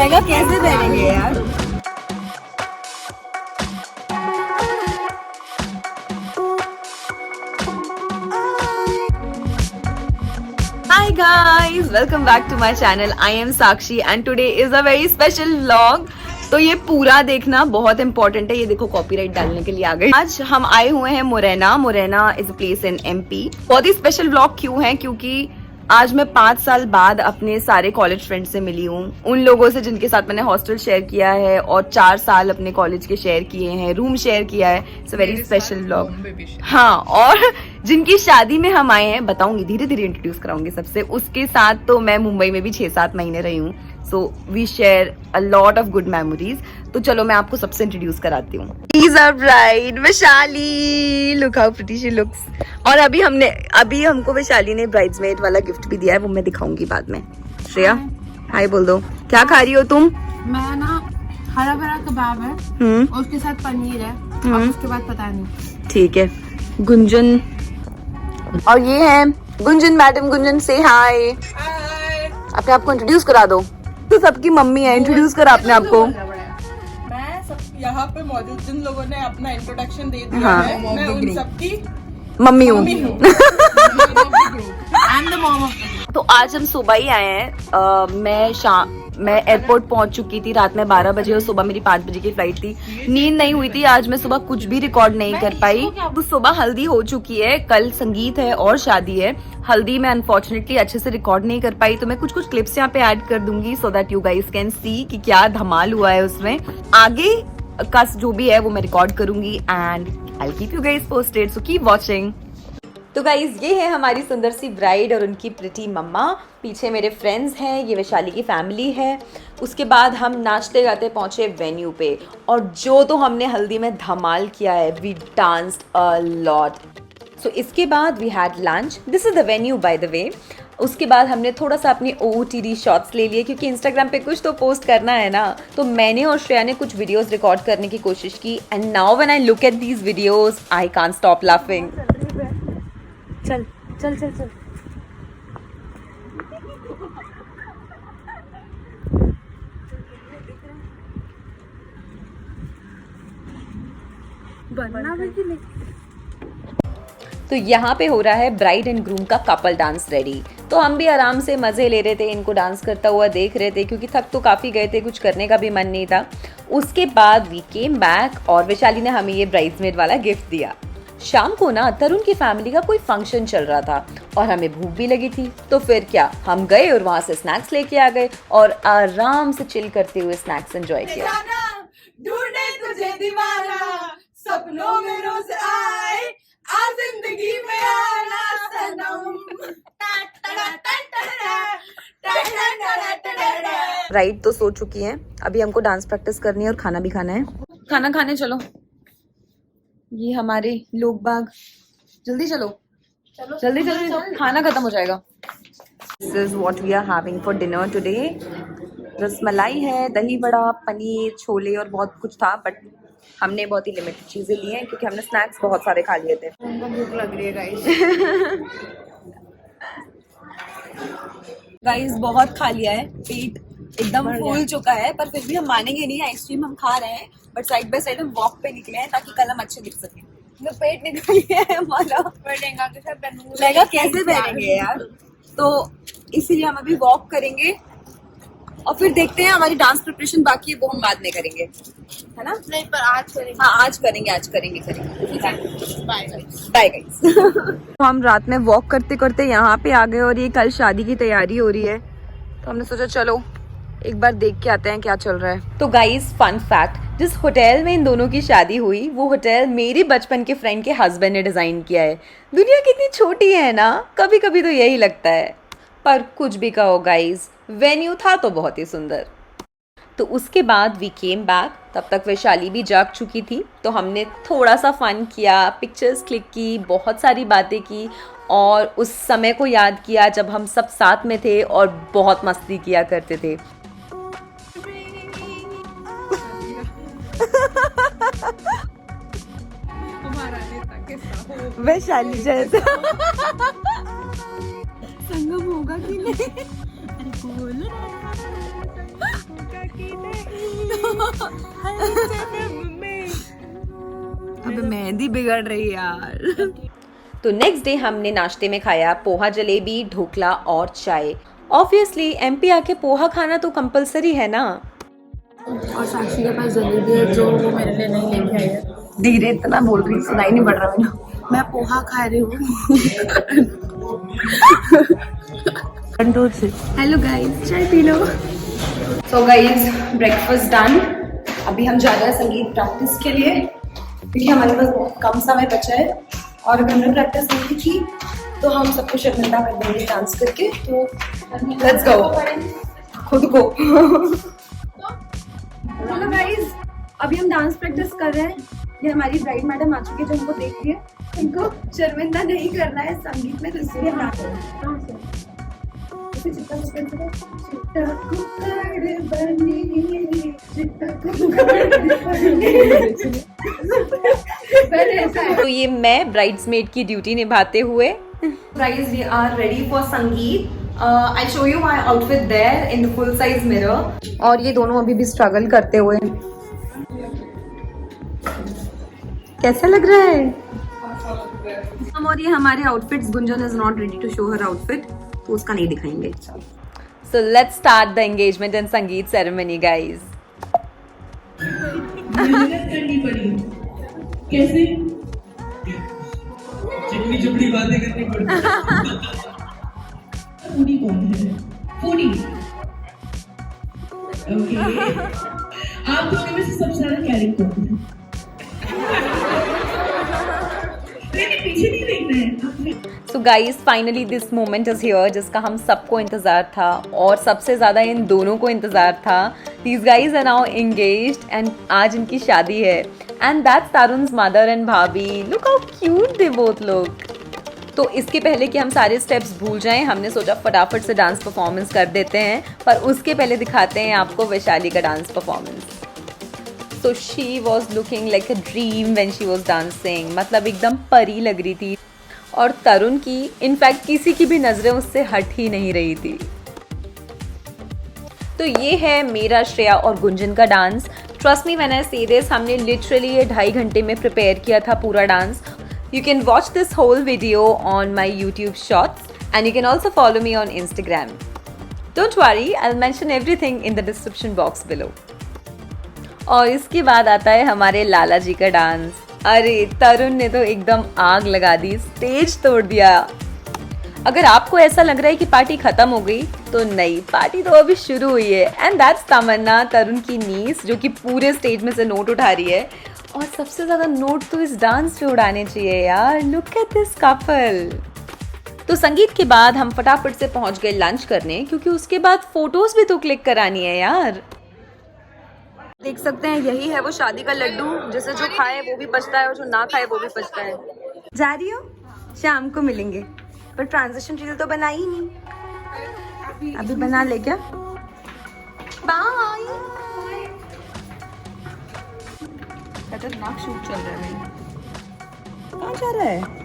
लहंगा कैसे पहनेंगे यार। Hi guys, welcome back to my channel. I am Sakshi and today is a very special vlog. तो ये पूरा देखना बहुत इंपॉर्टेंट है। ये देखो कॉपीराइट डालने के लिए आ गए। आज हम आए हुए हैं Morena. Morena is a place in MP. बहुत ही स्पेशल व्लॉग क्यों है, क्योंकि आज मैं 5 साल बाद अपने सारे कॉलेज फ्रेंड से मिली हूँ, उन लोगों से जिनके साथ मैंने हॉस्टल शेयर किया है और 4 साल अपने कॉलेज के शेयर किए हैं, रूम शेयर किया है। It's a very special vlog. हाँ, और जिनकी शादी में हम आए हैं, बताऊंगी धीरे धीरे इंट्रोड्यूस कराऊंगी सबसे। उसके साथ तो मैं मुंबई में भी 6-7 महीने रही हूँ, so we share a lot of good memories. तो चलो मैं आपको सबसे इंट्रोड्यूस कराती हूँ। She's our bride, Vaishali. Look how pretty she looks। और अभी हमको वैशाली ने ब्राइड्समेड वाला गिफ्ट भी दिया है, वो मैं दिखाऊंगी बाद में। श्रेया हाय बोल दो। क्या खा रही हो तुम? मैं ना हरा भरा कबाब है और उसके साथ पनीर है और उसके बाद पता नहीं। ठीक है। गुंजन, और ये है गुंजन मैडम। गुंजन से हाय। अपने आपको इंट्रोड्यूस करा दो। तो सबकी मम्मी है, इंट्रोड्यूस करा अपने आपको। मैं सब यहाँ पे मौजूद जिन लोगों ने अपना इंट्रोडक्शन दे दिया है, मैं उन सबकी मम्मी हूँ। I'm the mom of the- तो आज हम सुबह ही आए हैं। मैं एयरपोर्ट पहुंच चुकी थी रात में 12 बजे और सुबह मेरी 5 बजे की फ्लाइट थी। नींद नहीं हुई थी। आज मैं सुबह कुछ भी रिकॉर्ड नहीं कर पाई। तो सुबह हल्दी हो चुकी है, कल संगीत है और शादी है। हल्दी में अनफॉर्चुनेटली अच्छे से रिकॉर्ड नहीं कर पाई, तो मैं कुछ क्लिप्स यहाँ पे ऐड कर दूंगी so that you guys can see कि क्या धमाल हुआ है उसमें। आगे का जो भी है वो मैं रिकॉर्ड करूंगी and I will keep you guys posted, so keep watching. तो गाइज ये है हमारी सुंदर सी ब्राइड और उनकी प्रिटी मम्मा। पीछे मेरे फ्रेंड्स हैं, ये वैशाली की फैमिली है। उसके बाद हम नाचते गाते पहुंचे वेन्यू पे, और जो तो हमने हल्दी में धमाल किया है, we danced a lot. So इसके बाद we had lunch. This is the venue by the way. उसके बाद हमने थोड़ा सा अपनी OOTD शॉट्स ले लिए, क्योंकि इंस्टाग्राम पे कुछ तो पोस्ट करना है ना। तो मैंने और श्रेया ने कुछ वीडियोस रिकॉर्ड करने की कोशिश की and now when I look at these videos I can't stop laughing. चल चल चल चल। तो यहाँ पे हो रहा है ब्राइड एंड ग्रूम का कपल डांस रेडी। तो हम भी आराम से मजे ले रहे थे, इनको डांस करता हुआ देख रहे थे, क्योंकि थक तो काफी गए थे, कुछ करने का भी मन नहीं था। उसके बाद वी केम बैक और वैशाली ने हमें ये ब्राइड्समेड वाला गिफ्ट दिया। शाम को ना तरुण की फैमिली का कोई फंक्शन चल रहा था और हमें भूख भी लगी थी, तो फिर क्या, हम गए और वहां से स्नैक्स लेके आ गए और आराम से चिल करते हुए स्नैक्स एंजॉय किया। ढूंढे तुझे दीवाना, सपनों में रोज आए, आ जिंदगी में आना सनम। राइट, तो सो चुकी हैं। अभी हमको डांस प्रैक्टिस करनी है और खाना भी खाना है। खाना खाने चलो। ये हमारे लोग बाग, जल्दी चलो जल्दी जल्दी, खाना खत्म हो जाएगा। This is what we are having for dinner today. Rasmalai है, दही बड़ा, पनीर, छोले और बहुत कुछ था, बट हमने बहुत ही लिमिटेड चीजें ली हैं क्योंकि हमने स्नैक्स बहुत सारे खा लिए थे। उनको भूख लग रही है गाइस। गाइस बहुत खा लिया है, पेट एकदम फूल चुका है, पर फिर भी हम मानेंगे नहीं। आइसक्रीम हम खा रहे हैं, बट साइड बाय साइड हम वॉक पे निकले हैं ताकि कल हम अच्छे दिख सके। तो पेट निकल गया है हमारा। लहंगा कैसे पहनेंगे यार। तो इसीलिए हम अभी वॉक करेंगे और फिर देखते हैं। हमारी डांस प्रिपरेशन बाकी है, वो हम बाद में करेंगे, है ना? नहीं, पर आज करेंगे। हाँ आज करेंगे। Bye guys. तो हम रात में वॉक करते करते यहाँ पे आ गए और ये कल शादी की तैयारी हो रही है, तो हमने सोचा चलो एक बार देख के आते हैं क्या चल रहा है। तो गाइस फन फैक्ट, जिस होटल में इन दोनों की शादी हुई वो होटल मेरी बचपन के फ्रेंड के हस्बैंड ने डिजाइन किया है। दुनिया कितनी छोटी है ना, कभी कभी तो यही लगता है। पर कुछ भी कहो गाइस, वेन्यू था तो बहुत ही सुंदर। तो उसके बाद वी केम बैक। तब तक वैशाली भी जाग चुकी थी, तो हमने थोड़ा सा फन किया, पिक्चर्स क्लिक की, बहुत सारी बातें की और उस समय को याद किया जब हम सब साथ में थे और बहुत मस्ती किया करते थे। वैशाली जैसा संगम होगा कि नहीं? अबे मेहंदी बिगड़ रही है यार। तो नेक्स्ट डे हमने नाश्ते में खाया पोहा, जलेबी, ढोकला और चाय। ऑब्वियसली एमपी आके पोहा खाना तो कंपलसरी है ना। और साक्षी के पास जलेबी है जो वो मेरे लिए नहीं लेके आई है। धीरे इतना बोल रही, सुनाई नहीं पड़ रहा है। मैं पोहा खा रही हूँ। कंट्रोल से। हेलो गाइस, चाय पी लो। So guys, breakfast done. अभी हम जा रहे हैं संगीत प्रैक्टिस के लिए क्योंकि हमारे पास बहुत कम समय बचा है और अगर हमने प्रैक्टिस नहीं की तो हम सबको शर्मिंदा कर देंगे डांस करके। तो लेट्स गो। खुद को। हेलो गाइस, अभी हम डांस प्रैक्टिस कर रहे हैं। ये हमारी ब्राइड मैडम आ चुकी है जो हमको देख रही है। इनको शर्मिंदा नहीं करना है संगीत में, तो इसलिए तो ये मैं ब्राइड्समेड की ड्यूटी निभाते हुए। Guys, we are ready for sangeet. I show you my outfit there in the full size mirror. और ये दोनों अभी भी स्ट्रगल करते हुए। कैसा लग रहा है हम? और ये हमारे outfits. Gunjan is not ready to show her outfit, तो उसका नहीं दिखाएंगे। So let's start the engagement and sangeet ceremony guys. कैसे चिपड़ी बातें करनी पड़ती फूडी कौन है? फूडी। ओके, आप दोनों में से सबसे ज्यादा कैरिंग कौन है? पीछे नहीं देखना है। So guys, finally this moment is here जिसका हम सबको इंतजार था और सबसे ज्यादा इन दोनों को इंतजार था। These guys are now engaged and आज इनकी शादी है। And that's Tarun's mother and bhabhi. Look how cute they both look. तो इसके पहले कि हम सारे स्टेप्स भूल जाएं, हमने सोचा फटाफट से डांस परफॉर्मेंस कर देते हैं। पर उसके पहले दिखाते हैं आपको वैशाली का dance performance. So she was looking like a dream when she was dancing. मतलब एकदम परी लग रही थी। और तरुण की इनफैक्ट किसी की भी नजरें उससे हट ही नहीं रही थी। तो ये है मेरा, श्रेया और गुंजन का dance. Trust me when I से दिस, हमने लिटरली ये 2.5 घंटे में प्रिपेयर किया था पूरा dance. You can watch this whole video on my YouTube shorts and you can also follow me on Instagram. Don't worry, I will mention everything in the description box below. और इसके बाद आता है हमारे लाला जी का डांस। अरे तरुण ने तो एकदम आग लगा दी, स्टेज तोड़ दिया। अगर आपको ऐसा लग रहा है कि पार्टी खत्म हो गई, तो नहीं, पार्टी तो अभी शुरू हुई है। एंड दैट्स तमन्ना, तरुण की नीस, जो कि पूरे स्टेज में से नोट उठा रही है। और सबसे ज्यादा नोट तो इस डांस पे उड़ाने चाहिए यार। Look at this couple. तो संगीत के बाद हम फटाफट से पहुंच गए लंच करने, क्योंकि उसके बाद फोटोज भी तो क्लिक करानी है यार। देख सकते हैं यही है वो शादी का लड्डू, जिसे जो खाए वो भी पछता है और जो ना खाए वो भी पछता है। जा रही हो? शाम को मिलेंगे। पर ट्रांजिशन रील तो बनाई ही नहीं। अभी बना ले क्या? बाय। खतरनाक शूट चल रहा है। कहाँ जा रहा है?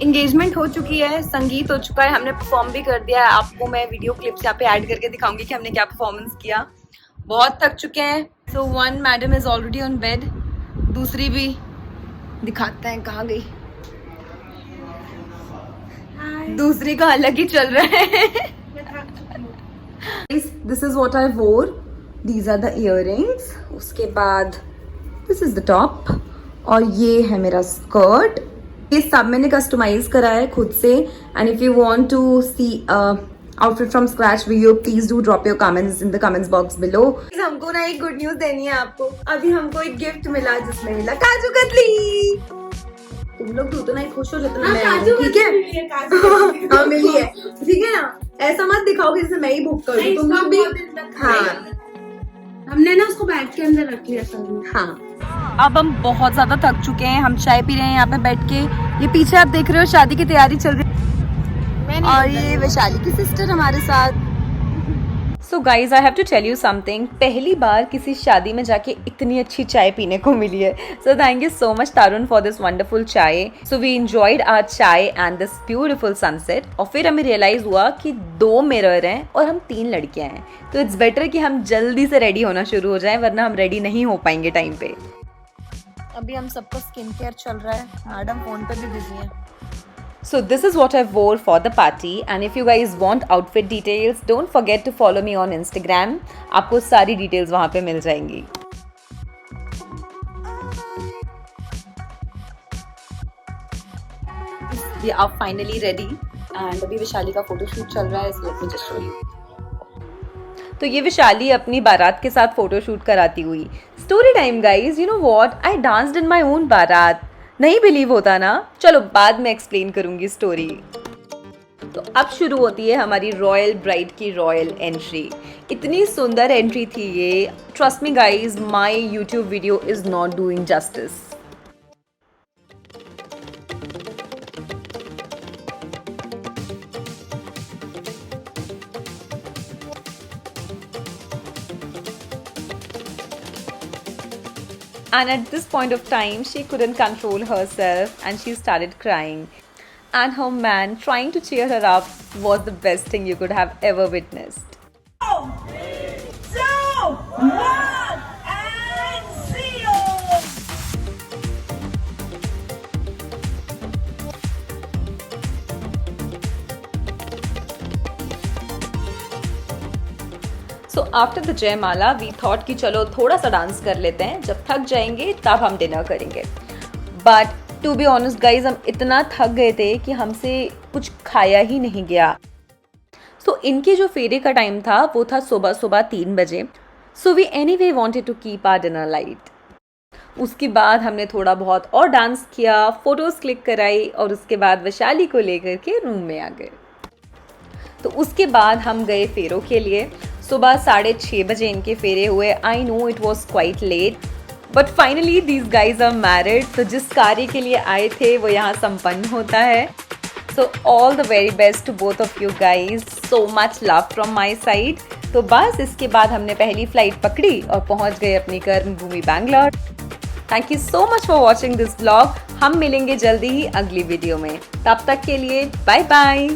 एंगेजमेंट हो चुकी है, संगीत हो चुका है, हमने परफॉर्म भी कर दिया है। आपको मैं वीडियो क्लिप्स यहाँ पे ऐड करके दिखाऊंगी कि हमने क्या परफॉर्मेंस किया। बहुत थक चुके हैं। So one madam is already on bed, दूसरी भी दिखाते हैं कहाँ गई। दूसरी का अलग ही चल रहा है। This is what I wore. These are the earrings. उसके बाद दिस इज द टॉप और ये है मेरा स्कर्ट। ये सब मैंने कस्टमाइज करा है खुद से। And if you want to see outfit from scratch video, please do drop your comments in the comments box below. हमको ना एक गुड न्यूज देनी है आपको। अभी हमको एक गिफ्ट मिला जिसमें मिला काजू कतली। तुम लोग तो उतना ही खुश हो जितना मैं हूं, ठीक है? हाँ मिली है, ठीक है ना? ऐसा मत दिखाओ जैसे मैं ही बुक करूँ। तुम लोग भी। हाँ, हमने ना उसको बैग के अंदर रख लिया था। हाँ, अब हम बहुत ज्यादा थक चुके हैं। हम चाय पी रहे हैं यहाँ पे बैठ के। ये पीछे आप देख रहे हो शादी की तैयारी चल रही है। और ये वैशाली की सिस्टर हमारे साथ। So guys I have to tell you something, पहली बार किसी शादी में जाके इतनी अच्छी चाय पीने को मिली है. So thank you so much Tarun for this wonderful chai. So we enjoyed our chai and this beautiful sunset. और फिर हमें रियलाइज हुआ कि 2 मिरर हैं और हम 3 लड़कियां हैं, तो इट्स बेटर कि हम जल्दी से रेडी होना शुरू हो जाएं, वरना हम रेडी नहीं हो पाएंगे टाइम पे. अभी हम सबका स्किन केयर चल रहा है, मैडम फोन पे भी बिजी है. So this is what I wore for the party, and if you guys want outfit details, don't forget to follow me on Instagram. आपको सारी details वहाँ पे मिल जाएंगी. We are finally ready, and अभी विशाली का फोटोशूट चल रहा है, so let me just show you. तो ये विशाली अपनी बारात के साथ फोटोशूट कराती हुई. Story time guys, you know what? I danced in my own बारात. नहीं बिलीव होता ना. चलो बाद में एक्सप्लेन करूंगी स्टोरी. तो अब शुरू होती है हमारी रॉयल ब्राइड की रॉयल एंट्री. इतनी सुंदर एंट्री थी ये. Trust me guys, my YouTube video is not doing justice. And at this point of time, she couldn't control herself and she started crying. And her man trying to cheer her up was the best thing you could have ever witnessed. 3, 2, 1, and see you! So after the Jaymala, we thought कि चलो थोड़ा सा dance कर लेते हैं, जब थक जाएंगे तब हम डिनर करेंगे. But to be honest guys, हम इतना थक गए थे कि हमसे कुछ खाया ही नहीं गया. So इनके जो फेरे का टाइम था वो था सुबह 3 बजे. So we anyway wanted to keep our dinner light. उसके बाद हमने थोड़ा बहुत और डांस किया, फोटोज क्लिक कराई और उसके बाद वैशाली को लेकर के रूम में आ गए. तो उसके बाद हम गए फेरों के लिए. सुबह 6:30 बजे इनके फेरे हुए. I know it was quite late, but finally these guys are married. तो जिस कार्य के लिए आए थे वो यहाँ संपन्न होता है. So all the very best to both of you guys. So much love from my side. तो बस इसके बाद हमने पहली फ्लाइट पकड़ी और पहुँच गए अपनी कर्मभूमि Bangalore. Thank you so much for watching this blog. हम मिलेंगे जल्दी ही अगली वीडियो में. तब तक के लिए बाय बाय.